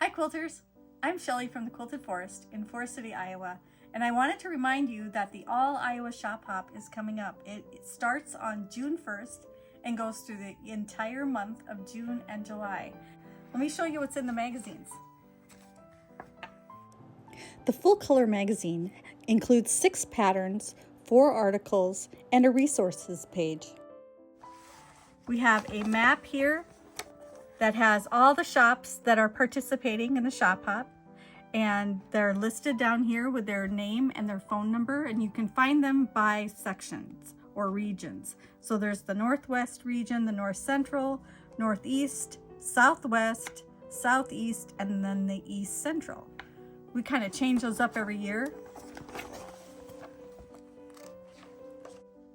Hi quilters, I'm Shelley from the Quilted Forest in Forest City, Iowa, and I wanted to remind you that the All Iowa Shop Hop is coming up. It starts on June 1st and goes through the entire month of June and July. Let me show you what's in the magazines. The full color magazine includes 6 patterns, 4 articles, and a resources page. We have a map here that has all the shops that are participating in the Shop Hop, and they're listed down here with their name and their phone number, and you can find them by sections or regions. So there's the Northwest region, the North Central, Northeast, Southwest, Southeast, and then the East Central. We kind of change those up every year.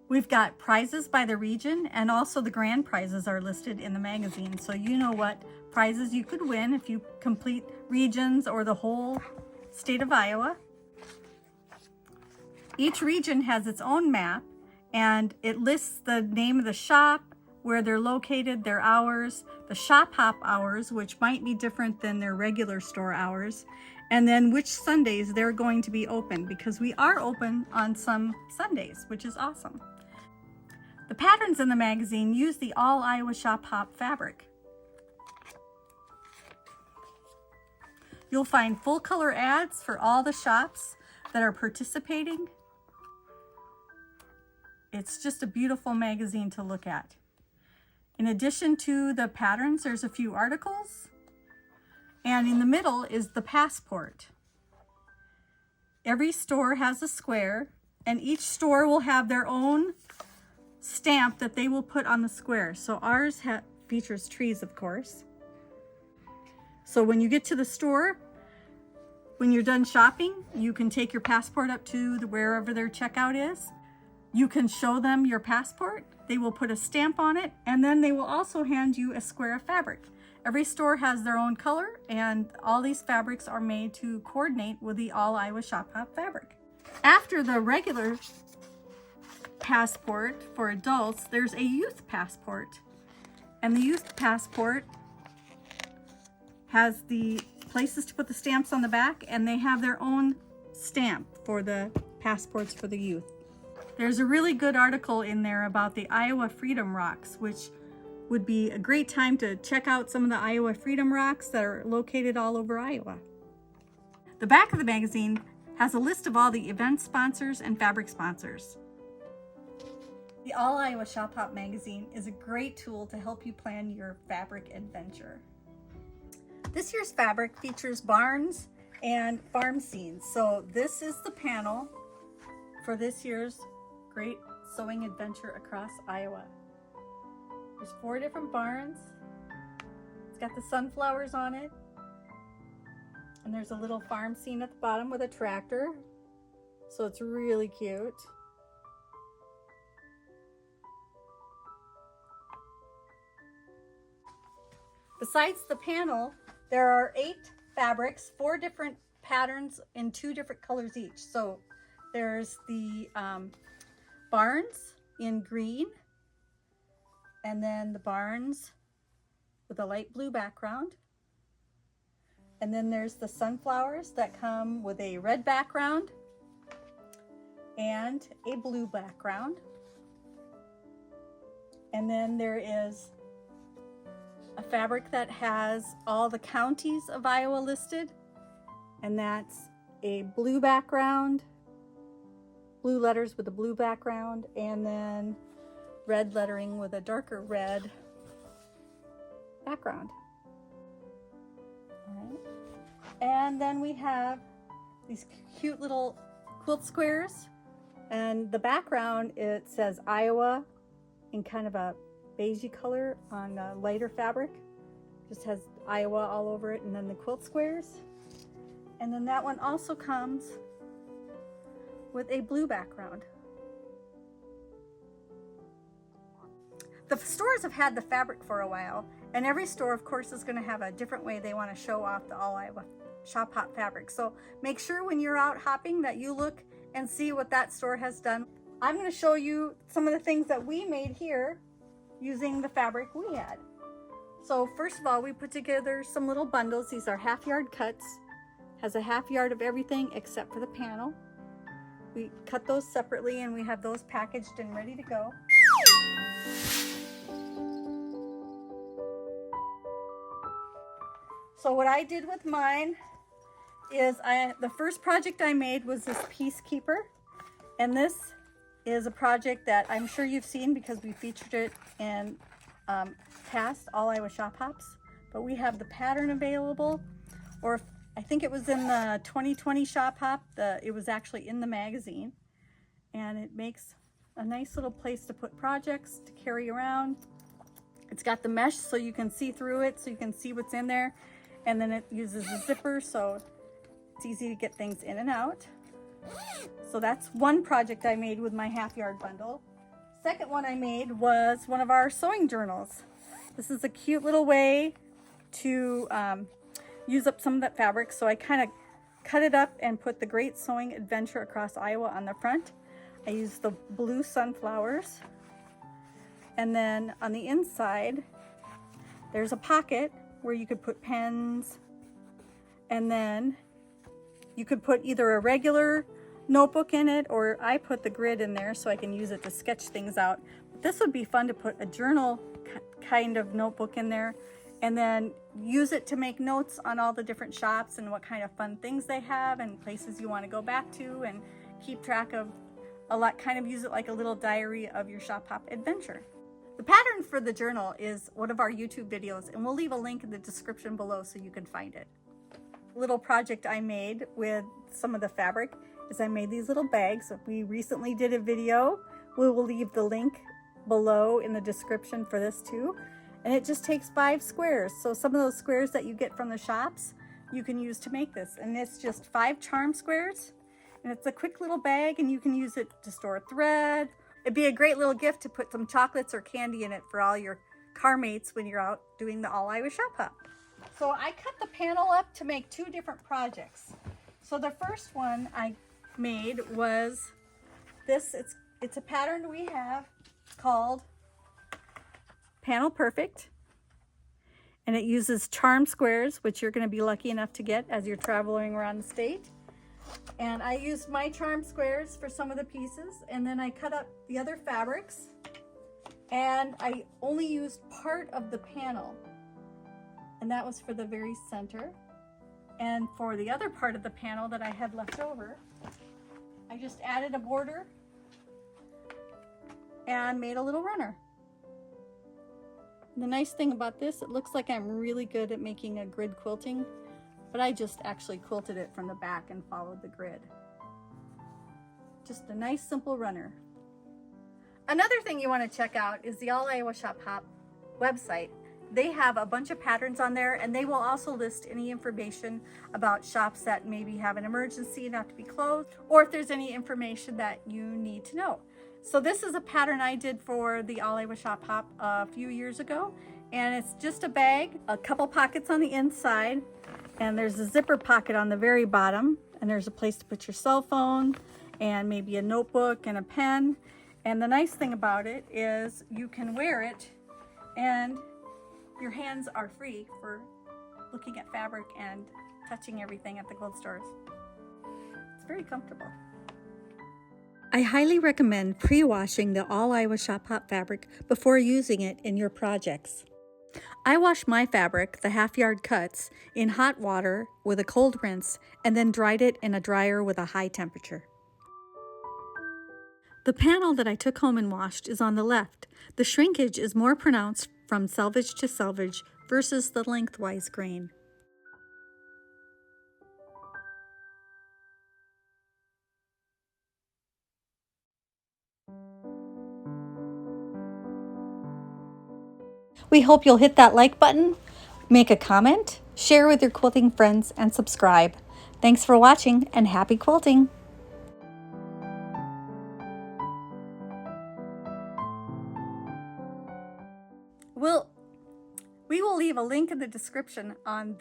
We've got prizes by the region, and also the grand prizes are listed in the magazine, so you know what prizes you could win if you complete regions or the whole state of Iowa. Each region has its own map, and it lists the name of the shop, where they're located, their hours, the Shop Hop hours, which might be different than their regular store hours, and then which Sundays they're going to be open, because we are open on some Sundays, which is awesome. The patterns in the magazine use the All Iowa Shop Hop fabric. You'll find full color ads for all the shops that are participating. It's just a beautiful magazine to look at. In addition to the patterns, there's a few articles, and in the middle is the passport. Every store has a square, and each store will have their own stamp that they will put on the square. So ours features trees, of course. So when you get to the store, when you're done shopping, you can take your passport up to wherever their checkout is. You can show them your passport. They will put a stamp on it, and then they will also hand you a square of fabric. Every store has their own color, and all these fabrics are made to coordinate with the All Iowa Shop Hop fabric. After the regular passport for adults, there's a youth passport, and the youth passport has the places to put the stamps on the back, and they have their own stamp for the passports for the youth. There's a really good article in there about the Iowa Freedom Rocks, which would be a great time to check out some of the Iowa Freedom Rocks that are located all over Iowa. The back of the magazine has a list of all the event sponsors and fabric sponsors. The All Iowa Shop Hop magazine is a great tool to help you plan your fabric adventure. This year's fabric features barns and farm scenes. So this is the panel for this year's Great Sewing Adventure Across Iowa. There's 4 different barns. It's got the sunflowers on it. And there's a little farm scene at the bottom with a tractor. So it's really cute. Besides the panel, there are 8 fabrics, 4 different patterns in 2 different colors each. So there's the barns in green, and then the barns with a light blue background. And then there's the sunflowers that come with a red background and a blue background. And then there is a fabric that has all the counties of Iowa listed, and that's a blue background, blue letters with a blue background, and then red lettering with a darker red background. All right. And then we have these cute little quilt squares, and the background, it says Iowa in kind of a beigey color on a lighter fabric. Just has Iowa all over it, and then the quilt squares. And then that one also comes with a blue background. The stores have had the fabric for a while, and every store, of course, is going to have a different way they want to show off the All Iowa Shop Hop fabric. So make sure when you're out hopping that you look and see what that store has done. I'm going to show you some of the things that we made here using the fabric we had. So first of all, we put together some little bundles. These are half-yard cuts. Has a half yard of everything except for the panel. We cut those separately and we have those packaged and ready to go. So what I did with mine is the first project I made was this Peacekeeper. And this is a project that I'm sure you've seen because we featured it in past All Iowa Shop Hops. But we have the pattern available, or I think it was in the 2020 Shop Hop. It was actually in the magazine. And it makes a nice little place to put projects to carry around. It's got the mesh so you can see through it, so you can see what's in there. And then it uses a zipper, so it's easy to get things in and out. So that's one project I made with my half-yard bundle. Second one I made was one of our sewing journals. This is a cute little way to use up some of that fabric. So I kind of cut it up and put the Great Sewing Adventure Across Iowa on the front. I used the blue sunflowers. And then on the inside, there's a pocket where you could put pens. And then you could put either a regular notebook in it, or I put the grid in there so I can use it to sketch things out. But this would be fun to put a journal kind of notebook in there, and then use it to make notes on all the different shops and what kind of fun things they have and places you want to go back to and keep track of a lot. Kind of use it like a little diary of your shop hop adventure. The pattern for the journal is one of our YouTube videos, and we'll leave a link in the description below so you can find it. Little project I made with some of the fabric is I made these little bags. We recently did a video. We will leave the link below in the description for this too. And it just takes 5 squares. So some of those squares that you get from the shops, you can use to make this. And it's just 5 charm squares. And it's a quick little bag, and you can use it to store thread. It'd be a great little gift to put some chocolates or candy in it for all your car mates when you're out doing the All Iowa Shop Hop. So I cut the panel up to make 2 different projects. So the first one I made was this. It's a pattern we have called Panel Perfect, and it uses charm squares, which you're going to be lucky enough to get as you're traveling around the state. And I used my charm squares for some of the pieces, and then I cut up the other fabrics, and I only used part of the panel, and that was for the very center. And for the other part of the panel that I had left over, I just added a border and made a little runner. The nice thing about this, it looks like I'm really good at making a grid quilting, but I just actually quilted it from the back and followed the grid. Just a nice simple runner. Another thing you want to check out is the All Iowa Shop Hop website. They have a bunch of patterns on there, and they will also list any information about shops that maybe have an emergency and have to be closed, or if there's any information that you need to know. So this is a pattern I did for the All Iowa Shop Hop a few years ago, and it's just a bag, a couple pockets on the inside, and there's a zipper pocket on the very bottom, and there's a place to put your cell phone and maybe a notebook and a pen. And the nice thing about it is you can wear it and your hands are free for looking at fabric and touching everything at the quilt stores. It's very comfortable. I highly recommend pre-washing the All Iowa Shop Hop fabric before using it in your projects. I wash my fabric, the half-yard cuts, in hot water with a cold rinse, and then dried it in a dryer with a high temperature. The panel that I took home and washed is on the left. The shrinkage is more pronounced from selvage to selvage versus the lengthwise grain. We hope you'll hit that like button, make a comment, share with your quilting friends, and subscribe. Thanks for watching, and happy quilting! We will leave a link in the description on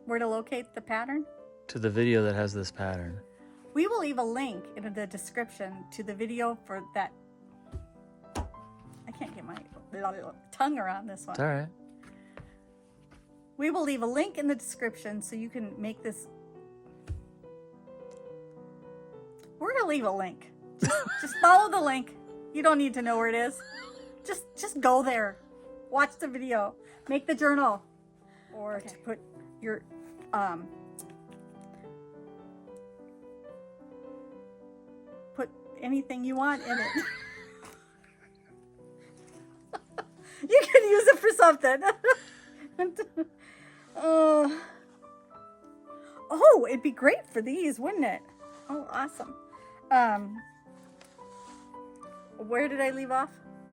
where to locate the pattern. To the video that has this pattern. We will leave a link in the description to the video for that. I can't get my tongue around this one. It's all right. We will leave a link in the description so you can make this. We're gonna leave a link. Just follow the link. You don't need to know where it is. Just go there. Watch the video. Make the journal. Or to put your put anything you want in it. You can use it for something. Oh, it'd be great for these, wouldn't it? Oh, awesome. Where did I leave off?